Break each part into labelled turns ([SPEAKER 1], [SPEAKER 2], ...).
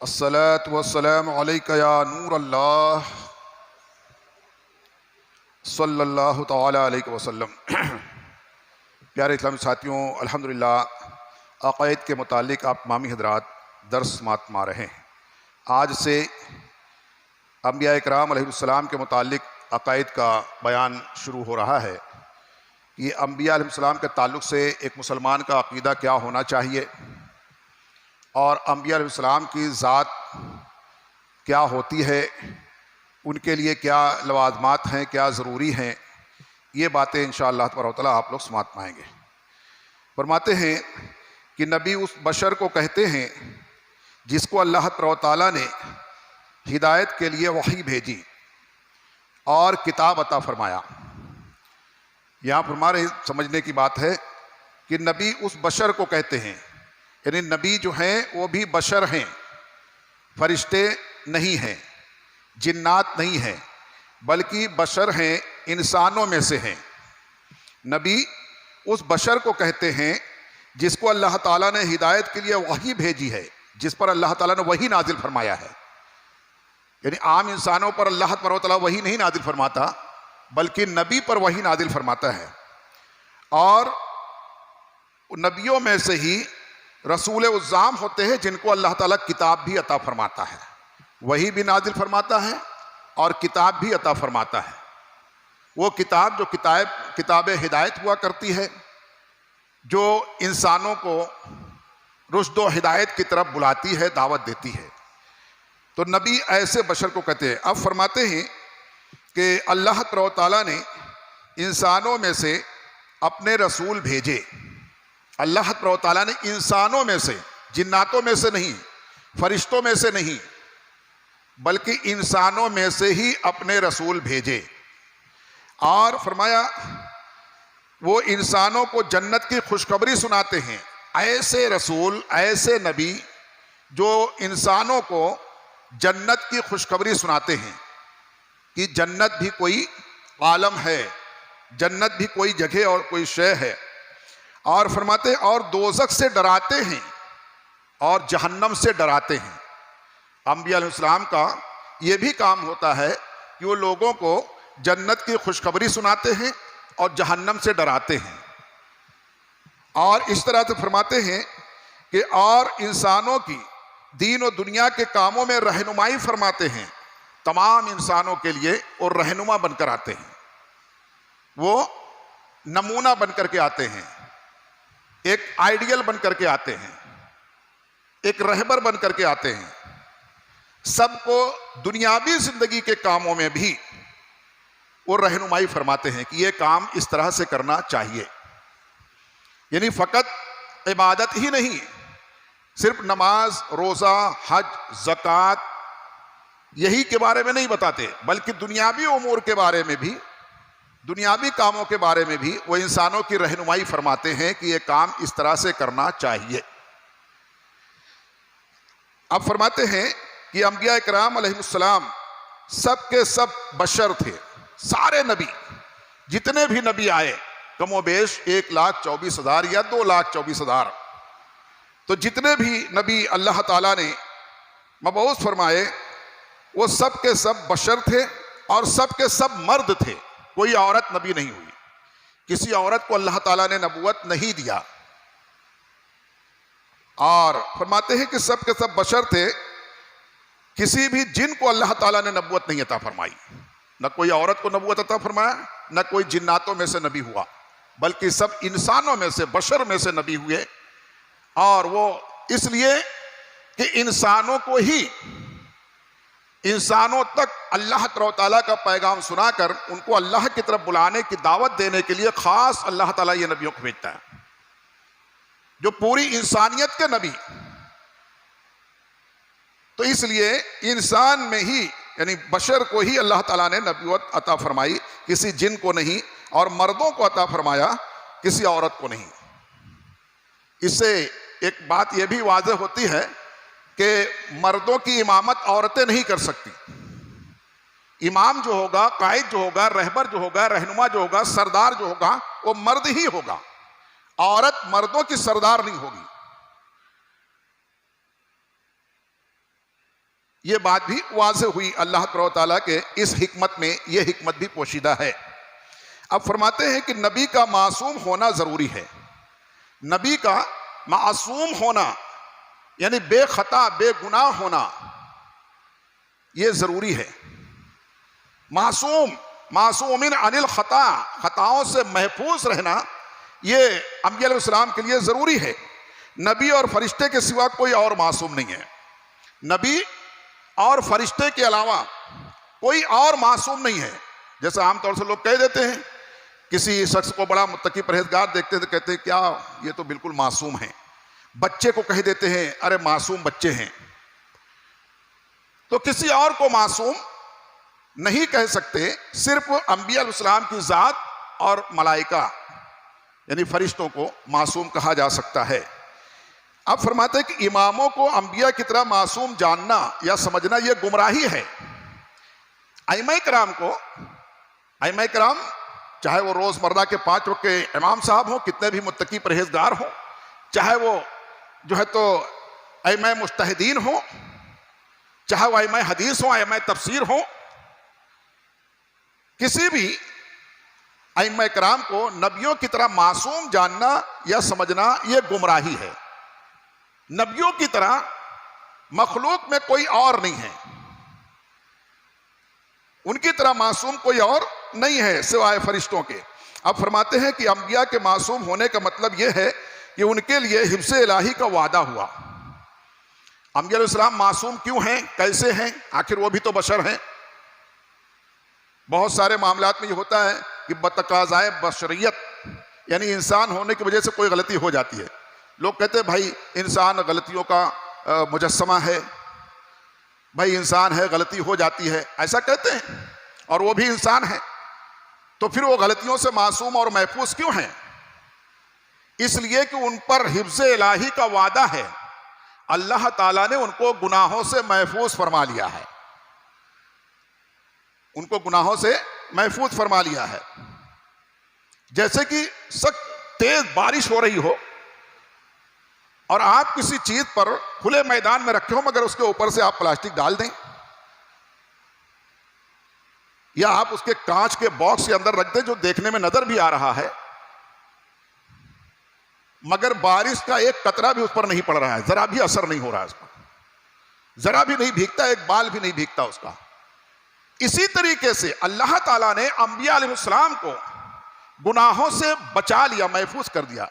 [SPEAKER 1] अस्सलातु वस्सलामु अलैका या नूर अल्लाह सल्लल्लाहु तआला अलैहि वसल्लम। प्यारे इस्लामी साथियों, अल्हम्दुलिल्लाह अक़ाइद के मुतालिक आप मामी हज़रात दर्स समात मा रहे हैं। आज से अंबिया इकराम अलैहिस्सलाम के मुतालिक अक़ाइद का बयान शुरू हो रहा है कि अंबिया अलैहिस्सलाम के ताल्लुक़ से एक मुसलमान का अक़ीदा क्या होना चाहिए और अंबिया अलैहिस्सलाम की ज़ात क्या होती है, उनके लिए क्या लवाज़मात हैं, क्या ज़रूरी हैं, ये बातें इंशाअल्लाह तबारक व तआला आप लोग समात पाएंगे। फरमाते हैं कि नबी उस बशर को कहते हैं जिसको अल्लाह तबारक व तआला ने हिदायत के लिए वही भेजी और किताब अता फरमाया। यहाँ फरमा रहे समझने की बात है कि नबी उस बशर को कहते हैं, यानी नबी जो हैं वो भी बशर हैं, फरिश्ते नहीं हैं, जिन्नात नहीं हैं, बल्कि बशर हैं, इंसानों में से हैं। नबी उस बशर को कहते हैं जिसको अल्लाह ताला ने हिदायत के लिए वही भेजी है, जिस पर अल्लाह ताला ने वही नाजिल फरमाया है। यानी आम इंसानों पर अल्लाह तबारक व तआला वही नहीं नाजिल फरमाता, बल्कि नबी पर वही नाजिल फरमाता है। और नबियों में से ही रसूल उज़्ज़ाम होते हैं जिनको अल्लाह ताला किताब भी अता फरमाता है, वही भी नाजिल फरमाता है और किताब भी अता फरमाता है। वो किताब जो किताब हिदायत हुआ करती है, जो इंसानों को रुश्द व हिदायत की तरफ बुलाती है, दावत देती है। तो नबी ऐसे बशर को कहते हैं। अब फरमाते हैं कि अल्लाह तबारक व तआला ने इंसानों में से अपने रसूल भेजे। अल्लाह तबारक व तआला ने इंसानों में से, जिन्नातों में से नहीं, फरिश्तों में से नहीं, बल्कि इंसानों में से ही अपने रसूल भेजे। और फरमाया वो इंसानों को जन्नत की खुशखबरी सुनाते हैं। ऐसे रसूल, ऐसे नबी जो इंसानों को जन्नत की खुशखबरी सुनाते हैं कि जन्नत भी कोई आलम है, जन्नत भी कोई जगह और कोई शय है। और फरमाते हैं और दोज़ख से डराते हैं और जहन्नम से डराते हैं। अंबिया अलैहिस्सलाम का ये भी काम होता है कि वो लोगों को जन्नत की खुशखबरी सुनाते हैं और जहन्नम से डराते हैं। और इस तरह से फरमाते हैं कि और इंसानों की दीन और दुनिया के कामों में रहनुमाई फरमाते हैं। तमाम इंसानों के लिए और रहनुमा बनकर आते हैं, वो नमूना बनकर के आते हैं, एक आइडियल बनकर के आते हैं, एक रहबर बनकर के आते हैं। सबको दुनियावी जिंदगी के कामों में भी वो रहनुमाई फरमाते हैं कि ये काम इस तरह से करना चाहिए। यानी फ़कत इबादत ही नहीं, सिर्फ नमाज, रोज़ा, हज, ज़कात यही के बारे में नहीं बताते, बल्कि दुनियावी उमूर के बारे में भी, दुनियावी कामों के बारे में भी वो इंसानों की रहनुमाई फरमाते हैं कि ये काम इस तरह से करना चाहिए। अब फरमाते हैं कि अंबिया इकराम अलैहिस्सलाम सब के सब बशर थे। सारे नबी, जितने भी नबी आए, कमोबेश 1,24,000 या 2,24,000, तो जितने भी नबी अल्लाह ताला ने मबऊस फरमाए वो सब के सब बशर थे और सब के सब मर्द थे। कोई औरत नबी नहीं हुई, किसी औरत को अल्लाह ताला ने नबूवत नहीं दिया। और फरमाते हैं कि सब के सब बशर थे, किसी भी जिन को अल्लाह ताला ने नबूवत नहीं अता फरमाई। न कोई औरत को नबूवत अता फरमाया, न कोई जिन्नातों में से नबी हुआ, बल्कि सब इंसानों में से, बशर में से नबी हुए। और वो इसलिए कि इंसानों को ही, इंसानों तक अल्लाह तबारक व तआला का पैगाम सुनाकर उनको अल्लाह की तरफ बुलाने की दावत देने के लिए खास अल्लाह ताला ये नबियों को भेजता है, जो पूरी इंसानियत के नबी। तो इसलिए इंसान में ही, यानी बशर को ही अल्लाह ताला ने नबूवत अता फरमाई, किसी जिन को नहीं, और मर्दों को अता फरमाया, किसी औरत को नहीं। इससे एक बात यह भी वाज़ेह होती है कि मर्दों की इमामत औरतें नहीं कर सकती। इमाम जो होगा, कायद जो होगा, रहबर जो होगा, रहनुमा जो होगा, सरदार जो होगा, वो मर्द ही होगा। औरत मर्दों की सरदार नहीं होगी। ये बात भी वाज़ेह हुई अल्लाह ताला के इस हिकमत में, ये हिकमत भी पोशीदा है। अब फरमाते हैं कि नबी का मासूम होना ज़रूरी है। नबी का मासूम होना यानी बेखता बेगुनाह होना ये ज़रूरी है। मासूमिन अनिल खता, खताओं से महफूज रहना ये अंबिया अलैहिस्सलाम के लिए ज़रूरी है। नबी और फरिश्ते के सिवा कोई और मासूम नहीं है। नबी और फरिश्ते के अलावा कोई और मासूम नहीं है। जैसे आमतौर से लोग कह देते हैं, किसी शख्स को बड़ा मुत्तकी परहेजगार देखते हैं तो कहते हैं क्या ये तो बिल्कुल मासूम है। बच्चे को कह देते हैं अरे मासूम बच्चे हैं। तो किसी और को मासूम नहीं कह सकते, सिर्फ अंबिया अलैहिस्सलाम की ज़ात और मलाइका यानी फरिश्तों को मासूम कहा जा सकता है। अब फरमाते हैं कि इमामों को अंबिया की तरह मासूम जानना या समझना यह गुमराही है। आइमा कराम चाहे वो रोज़मर्रा के 5 वक्त के इमाम साहब हों, कितने भी मुत्तकी परहेजगार हों, चाहे वो जो है तो आइमा मुज्तहिदीन हों, चाहे वो आइमा हदीस हों, आइमा तफसीर हों, किसी भी आइमा कराम को नबियों की तरह मासूम जानना या समझना यह गुमराही है। नबियों की तरह मखलूक में कोई और नहीं है, उनकी तरह मासूम कोई और नहीं है सिवाय फरिश्तों के। अब फरमाते हैं कि अंबिया के मासूम होने का मतलब यह है कि उनके लिए हिफ्ज़ इलाही का वादा हुआ। अंबिया अलैहिस्सलाम मासूम क्यों हैं, कैसे हैं? आखिर वो भी तो बशर हैं। बहुत सारे मामलात में ये होता है कि बतकाज़ाए बशरियत यानी इंसान होने की वजह से कोई गलती हो जाती है। लोग कहते हैं भाई इंसान गलतियों का मुजस्समा है, भाई इंसान है गलती हो जाती है, ऐसा कहते हैं, और वो भी इंसान है। तो फिर वो गलतियों से मासूम और महफूज क्यों हैं? इसलिए कि उन पर हिफ्ज़ इलाही का वादा है। अल्लाह ताला ने उनको गुनाहों से महफूज फरमा लिया है, उनको गुनाहों से महफूज फरमा लिया है। जैसे कि सख्त तेज बारिश हो रही हो और आप किसी चीज पर खुले मैदान में रखे हो, मगर उसके ऊपर से आप प्लास्टिक डाल दें या आप उसके कांच के बॉक्स के अंदर रख दें जो देखने में नजर भी आ रहा है, मगर बारिश का एक कतरा भी उस पर नहीं पड़ रहा है, जरा भी असर नहीं हो रहा है, उस पर जरा भी नहीं भीगता, एक बाल भी नहीं भीगता उसका। इसी तरीके से अल्लाह ताला ने अंबिया अलैहिस्सलाम को गुनाहों से बचा लिया, महफूज कर दिया।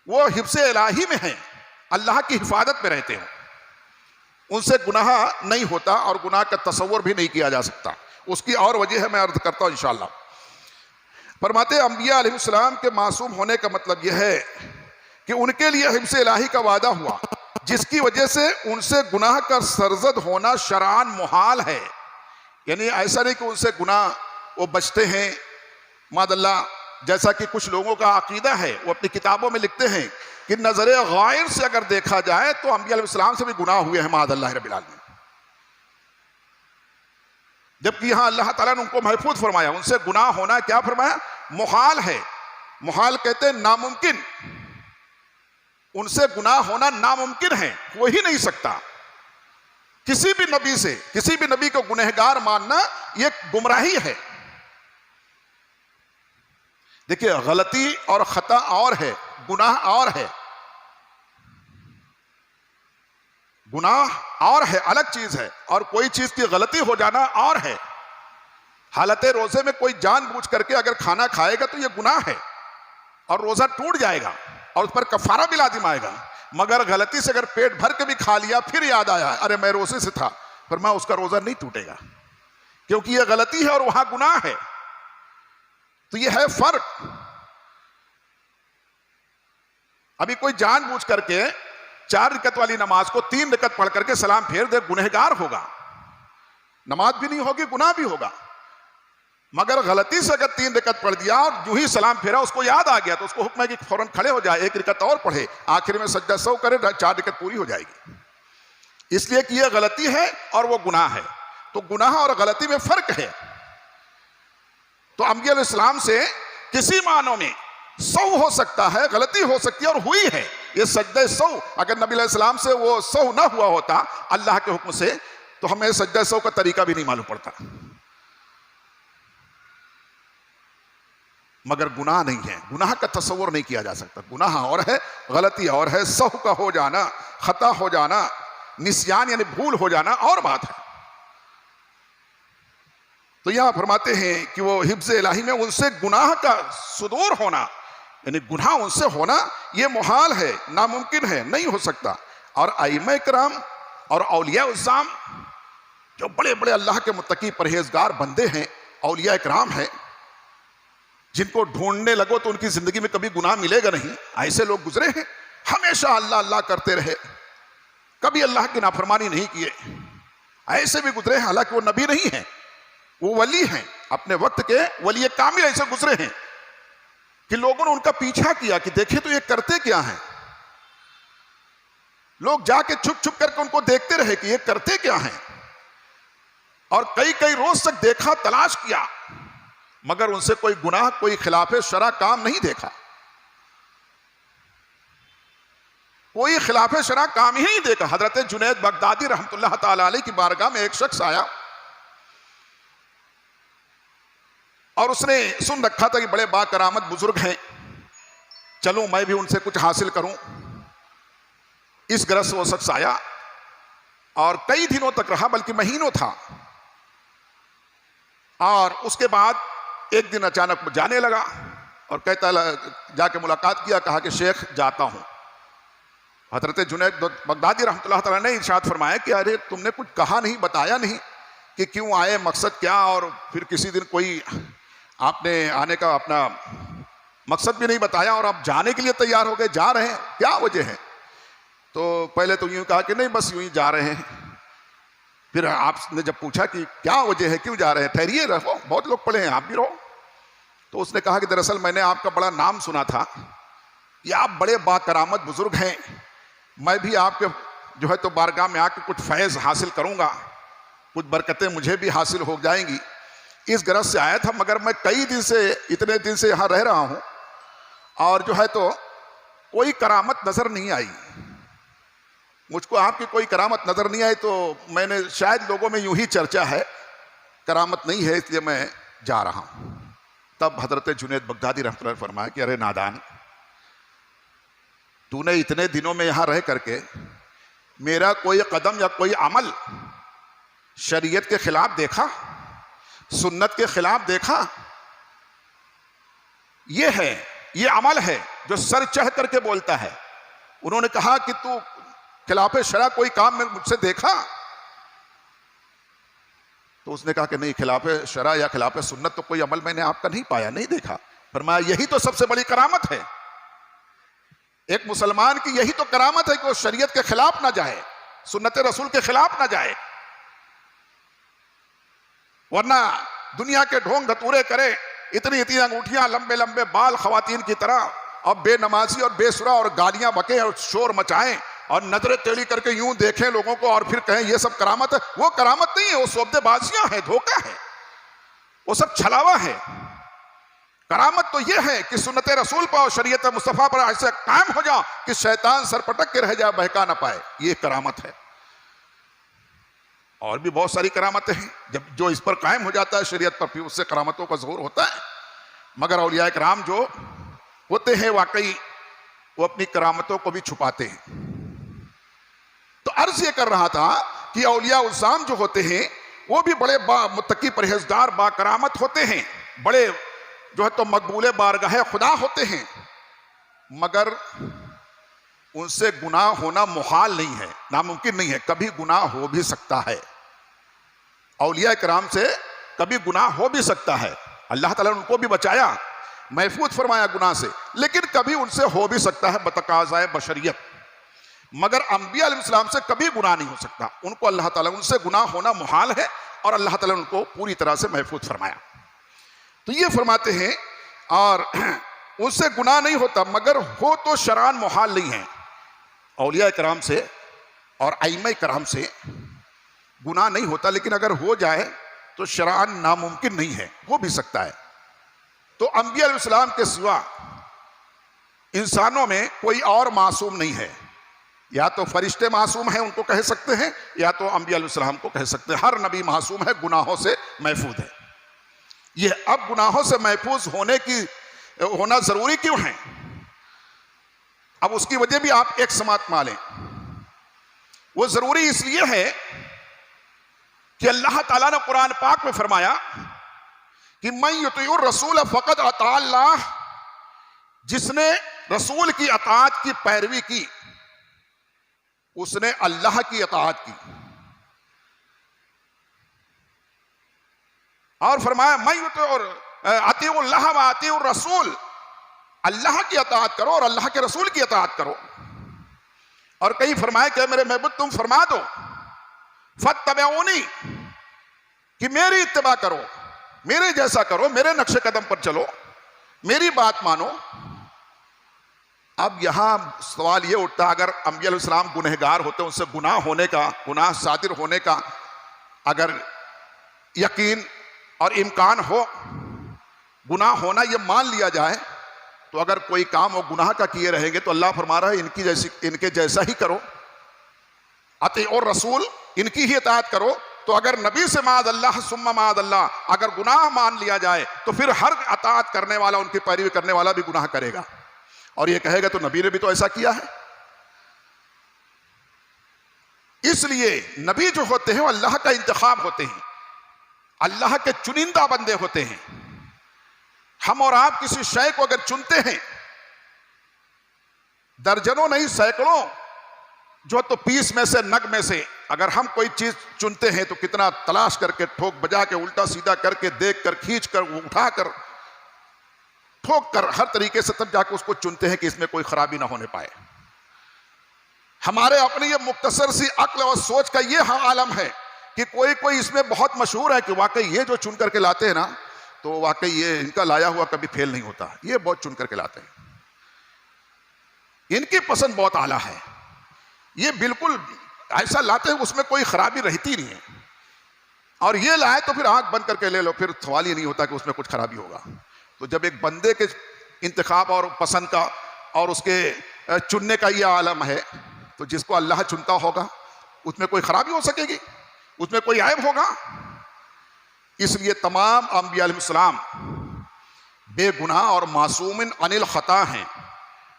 [SPEAKER 1] वो हिफ्ज़ इलाही में हैं, अल्लाह की हिफाजत में रहते हैं, उनसे गुनाह नहीं होता और गुनाह का तसव्वुर भी नहीं किया जा सकता। उसकी और वजह है, मैं अर्ज करता हूं इंशाअल्लाह। फरमाते अंबिया अलैहिस्सलाम के मासूम होने का मतलब यह है कि उनके लिए हिफ्ज़ इलाही का वादा हुआ, जिसकी वजह से उनसे गुनाह का सरजद होना शरआन मुहाल है। यानी ऐसा नहीं कि उनसे गुनाह वो बचते हैं मादल्ला, जैसा कि कुछ लोगों का अकीदा है। वो अपनी किताबों में लिखते हैं कि नजर गायर से अगर देखा जाए तो अंबिया अलैहिस्सलाम से भी गुनाह हुए हैं मादल्लाह रब्बिल आलमीन, जबकि यहां अल्लाह ताला ने उनको महफूज फरमाया। उनसे गुनाह होना क्या फरमाया? मुहाल है। मुहाल कहते हैं नामुमकिन, उनसे गुनाह होना नामुमकिन है, हो ही नहीं सकता। किसी भी नबी से, किसी भी नबी को गुनहगार मानना यह गुमराही है। देखिए, गलती और खता और है, गुनाह और है। गुनाह और है, अलग चीज है, और कोई चीज की गलती हो जाना और है। हालत रोजे में कोई जानबूझ करके अगर खाना खाएगा तो यह गुनाह है और रोजा टूट जाएगा और उस पर कफारा भी लाजिम आएगा। मगर गलती से अगर पेट भर के भी खा लिया, फिर याद आया अरे मैं रोजे से था, पर मैं उसका रोजा नहीं टूटेगा, क्योंकि यह गलती है और वहां गुनाह है। तो यह है फर्क। अभी कोई जानबूझ करके 4 रकत वाली नमाज को 3 रकत पढ़ करके सलाम फेर दे, गुनहगार होगा, नमाज भी नहीं होगी, गुनाह भी होगा। मगर गलती से अगर 3 रकत पढ़ दिया और जो ही सलाम फेरा उसको याद आ गया तो उसको हुक्म है कि फौरन खड़े हो जाए, 1 रकत और पढ़े, आखिर में सज्जा सौ करे, 4 रकत पूरी हो जाएगी। इसलिए कि यह गलती है और वो गुनाह है। तो गुनाह और गलती में फर्क है। तो अंबिया अलैहिस्सलाम से किसी मानों में सौ हो सकता है, गलती हो सकती है और हुई है। ये सज्दे सौ, अगर नबी अलैहिस्सलाम से वो सौ ना हुआ होता अल्लाह के हुक्म से, तो हमें सजदा सौ का तरीका भी नहीं मालूम पड़ता। मगर गुनाह नहीं है, गुनाह का तस्वुर नहीं किया जा सकता। गुनाह और है, गलती और है, सहू का हो जाना, खता हो जाना, निस्यान यानी भूल हो जाना और बात है। तो यहां फरमाते हैं कि वो हिफ्ज़ इलाही में उनसे गुनाह का सुदूर होना, यानी गुनाह उनसे होना ये मुहाल है, नामुमकिन है, नहीं हो सकता। और आइम्मा इकराम और औलिया उज़्ज़ाम जो बड़े बड़े अल्लाह के मुत्तकी परहेजगार बंदे हैं, औलिया इकराम हैं, जिनको ढूंढने लगो तो उनकी जिंदगी में कभी गुनाह मिलेगा नहीं, ऐसे लोग गुजरे हैं। हमेशा अल्लाह अल्लाह करते रहे, कभी अल्लाह की नाफरमानी नहीं किए, ऐसे भी गुजरे हैं। हालांकि वो नबी नहीं है, वो वली हैं, अपने वक्त के वली कामिल ऐसे गुजरे हैं कि लोगों ने उनका पीछा किया कि देखे तो ये करते क्या हैं। लोग जाके छुप छुप करके उनको देखते रहे कि ये करते क्या हैं, और कई कई रोज तक देखा, तलाश किया, मगर उनसे कोई गुनाह, कोई खिलाफे शरा काम नहीं देखा, कोई खिलाफे शरा काम ही नहीं देखा। हजरत जुनैद बगदादी रहमतुल्लाह ताला अलैह की बारगाह में एक शख्स आया और उसने सुन रखा था कि बड़े बाकरामत बुजुर्ग हैं, चलूं मैं भी उनसे कुछ हासिल करूं। इस गरज से वो शख्स आया और कई दिनों तक रहा, बल्कि महीनों था। और उसके बाद एक दिन अचानक वो जाने लगा और कहता, जाके मुलाकात किया, कहा कि शेख जाता हूं। हजरत जुनैद बगदादी रहमतुल्लाह तआला ने इरशाद फरमाया कि अरे तुमने कुछ कहा नहीं, बताया नहीं कि क्यों आए, मकसद क्या, और फिर किसी दिन कोई आपने आने का अपना मकसद भी नहीं बताया और आप जाने के लिए तैयार हो गए, जा रहे हैं, क्या वजह है। तो पहले तो यूं कहा कि नहीं बस यूं ही जा रहे हैं। फिर आपने जब पूछा कि क्या वजह है, क्यों जा रहे हैं, ठहरिए, रहो, बहुत लोग पढ़े हैं, आप भी रहो। तो उसने कहा कि दरअसल मैंने आपका बड़ा नाम सुना था कि आप बड़े बाकरामत बुजुर्ग हैं, मैं भी आपके जो है तो बारगाह में आके कुछ फैज़ हासिल करूंगा, कुछ बरकतें मुझे भी हासिल हो जाएंगी, इस गरज से आया था। मगर मैं कई दिन से, इतने दिन से यहाँ रह रहा हूँ और जो है तो कोई करामत नजर नहीं आई, मुझको आपकी कोई करामत नजर नहीं आई, तो मैंने शायद लोगों में यूं ही चर्चा है, करामत नहीं है, इसलिए मैं जा रहा हूं। तब हजरत जुनैद बगदादी रहमतुल्लाह अलैह फरमाया कि अरे नादान, तूने इतने दिनों में यहां रह करके मेरा कोई कदम या कोई अमल शरीयत के खिलाफ देखा, सुन्नत के खिलाफ देखा? ये है, ये अमल है जो सर चढ़ करके बोलता है। उन्होंने कहा कि तू खिलाफे शरा कोई काम में मुझसे देखा? तो उसने कहा कि नहीं, खिलाफे शरा या खिलाफे सुन्नत तो कोई अमल मैंने आपका नहीं पाया, नहीं देखा। फरमाया यही तो सबसे बड़ी करामत है, एक मुसलमान की यही तो करामत है कि वो शरीयत के खिलाफ ना जाए, सुन्नत रसूल के खिलाफ ना जाए। वरना दुनिया के ढोंग धतूरे करे, इतनी इतनी अंगूठियां, लंबे लंबे बाल खवातीन की तरह, और बेनमाजी और बेसुरा और गालियां बके और शोर मचाएं और नजरें टेढ़ी करके यूं देखें लोगों को और फिर कहें ये सब करामत है। वो करामत नहीं है, वो सौदेबाजियां हैं, धोखा है, वो सब छलावा है। करामत तो ये है कि सुन्नत रसूल पर और शरीयत मुस्तफा पर ऐसे कायम हो जाओ कि शैतान सर पटक के रह जाए, बहका ना पाए, ये करामत है। और भी बहुत सारी करामतें हैं, जब जो इस पर कायम हो जाता है शरीयत पर, फिर उससे करामतों का ज़हूर होता है। मगर औलिया इकराम जो होते हैं वाकई वो अपनी करामतों को भी छुपाते हैं। तो अर्ज ये कर रहा था कि औलिया उज़्ज़ाम जो होते हैं वो भी बड़े मुत्तकी परहेजगार बाकरामत होते हैं, बड़े जो है तो मकबूले बारगाह खुदा होते हैं, मगर उनसे गुनाह होना मुहाल नहीं है, नामुमकिन नहीं है, कभी गुनाह हो भी सकता है। औलिया किराम से कभी गुनाह हो भी सकता है, अल्लाह ताला ने उनको भी बचाया, महफूज फरमाया गुनाह से, लेकिन कभी उनसे हो भी सकता है बतकाज़ाए बशरियत। मगर अंबिया अलैहिस्सलाम से कभी गुनाह नहीं हो सकता, उनको अल्लाह ताला, उनसे गुनाह होना मुहाल है और अल्लाह ताला ने उनको पूरी तरह से महफूज फरमाया। तो ये फरमाते हैं और उनसे गुनाह नहीं होता, मगर हो तो शरान मुहाल नहीं है। औलिया किराम से और आइम्मा किराम से गुनाह नहीं होता, लेकिन अगर हो जाए तो शरान नामुमकिन नहीं है, हो भी सकता है। तो अंबिया अलैहिस्सलाम के सिवा इंसानों में कोई और मासूम नहीं है, या तो फरिश्ते मासूम हैं उनको कह सकते हैं, या तो अंबिया अलैहिस्सलाम को कह सकते हैं। हर नबी मासूम है, गुनाहों से महफूज है। ये अब गुनाहों से महफूज होना जरूरी क्यों है? अब उसकी वजह भी आप एक समात मालें। वो जरूरी इसलिए है कि अल्लाह ताला ने कुरान पाक में फरमाया कि मैं युतिउर रसूल फक़द अता अल्लाह, जिसने रसूल की अताअत की पैरवी की उसने अल्लाह की अताअत की। और फरमाया मैं युतिउर अतीउल्लाह व अतीउर रसूल, अल्लाह की अताअत करो और अल्लाह के रसूल की अताअत करो। और कहीं फरमाया कि मेरे महबूब तुम फरमा दो फत्तबिऊनी, कि मेरी इत्तिबा करो, मेरे जैसा करो, मेरे नक्शे कदम पर चलो, मेरी बात मानो। अब यहां सवाल ये उठता, अगर अंबिया अलैहिस्सलाम गुनहगार होते, उनसे गुनाह होने का, गुनाह सादिर होने का अगर यकीन और इम्कान हो, गुनाह होना ये मान लिया जाए, तो अगर कोई काम वो गुनाह का किए रहेंगे तो अल्लाह फरमा रहा है इनके जैसा ही करो, अती और रसूल इनकी ही इताअत करो। तो अगर नबी से माद अल्लाह सुम्मा माद अल्लाह अगर गुनाह मान लिया जाए तो फिर हर अताअत करने वाला, उनकी पैरवी करने वाला भी गुनाह करेगा और ये कहेगा तो नबी ने भी तो ऐसा किया है। इसलिए नबी जो होते हैं वो अल्लाह का इंतखाब होते हैं, अल्लाह के चुनिंदा बंदे होते हैं। हम और आप किसी शय को अगर चुनते हैं, दर्जनों नहीं सैकड़ों, जो तो 20 में से नग में से अगर हम कोई चीज चुनते हैं तो कितना तलाश करके, ठोक बजा के, उल्टा सीधा करके, देख कर, खींच कर, उठा कर, ठोक कर, हर तरीके से तब जाकर उसको चुनते हैं कि इसमें कोई खराबी ना होने पाए। हमारे अपने ये मुख्तसर सी अक्ल और सोच का ये आलम है कि कोई इसमें बहुत मशहूर है कि वाकई ये जो चुन करके लाते हैं ना, तो वाकई ये इनका लाया हुआ कभी फेल नहीं होता, ये बहुत चुन करके लाते हैं, इनकी पसंद बहुत आला है, ये बिल्कुल ऐसा लाते हैं उसमें कोई खराबी रहती नहीं है। और ये लाए तो फिर आंख बंद करके ले लो, फिर सवाल ही नहीं होता कि उसमें कुछ खराबी होगा। तो जब एक बंदे के इंतखाब और पसंद का और उसके चुनने का ये आलम है, तो जिसको अल्लाह चुनता होगा उसमें कोई खराबी हो सकेगी, उसमें कोई ऐब होगा? इसलिए तमाम अंबिया अलैहिस्सलाम बेगुनाह और मासूमिन अनिल खता हैं,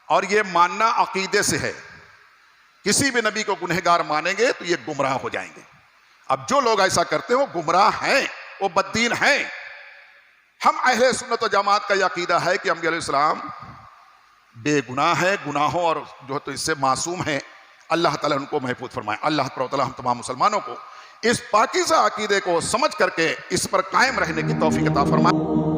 [SPEAKER 1] और ये मानना अकीदे से है। किसी भी नबी को गुनहगार मानेंगे तो ये गुमराह हो जाएंगे। अब जो लोग ऐसा करते हैं वो गुमराह हैं, वो बद्दीन हैं। हम अहले सुन्नत व जमात का यह अकीदा है कि अंबिया अलैहिस्सलाम बेगुनाह है, गुनाहों और जो तो इससे मासूम है। अल्लाह ताला उनको महफूज फरमाए। अल्लाह ताला हम तमाम मुसलमानों को इस पाकीज़ा अकीदे को समझ करके इस पर कायम रहने की तौफीक अता फरमाए।